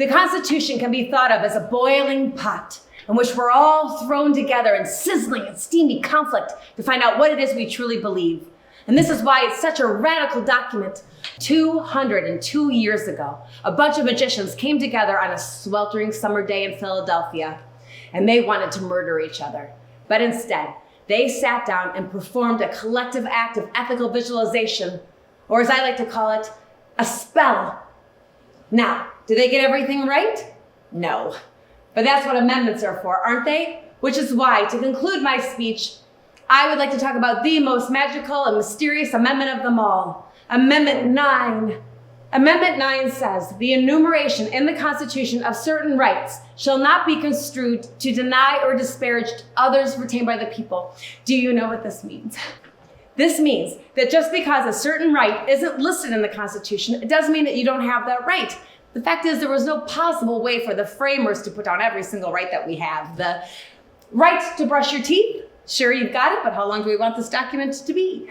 The Constitution can be thought of as a boiling pot in which we're all thrown together in sizzling and steamy conflict to find out what it is we truly believe. And this is why it's such a radical document. 202 years ago, a bunch of magicians came together on a sweltering summer day in Philadelphia, and they wanted to murder each other. But instead, they sat down and performed a collective act of ethical visualization, or as I like to call it, a spell. Now, did they get everything right? No. But that's what amendments are for, aren't they? Which is why, to conclude my speech, I would like to talk about the most magical and mysterious amendment of them all, Amendment 9. Amendment 9 says, the enumeration in the Constitution of certain rights shall not be construed to deny or disparage others retained by the people. Do you know what this means? This means that just because a certain right isn't listed in the Constitution, it doesn't mean that you don't have that right. The fact is, there was no possible way for the framers to put down every single right that we have. The right to brush your teeth, sure, you've got it, but how long do we want this document to be?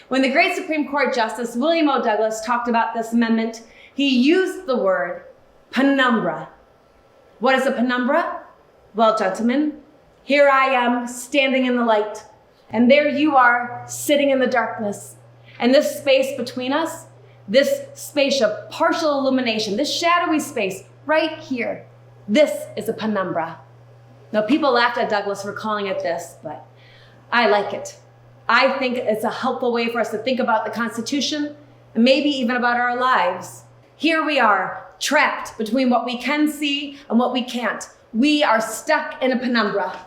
When the great Supreme Court Justice William O. Douglas talked about this amendment, he used the word penumbra. What is a penumbra? Well, gentlemen, here I am standing in the light, and there you are sitting in the darkness. And this space between us, this space of partial illumination, this shadowy space right here, this is a penumbra. Now, people laughed at Douglas for calling it this, but I like it. I think it's a helpful way for us to think about the Constitution and maybe even about our lives. Here we are, trapped between what we can see and what we can't. We are stuck in a penumbra.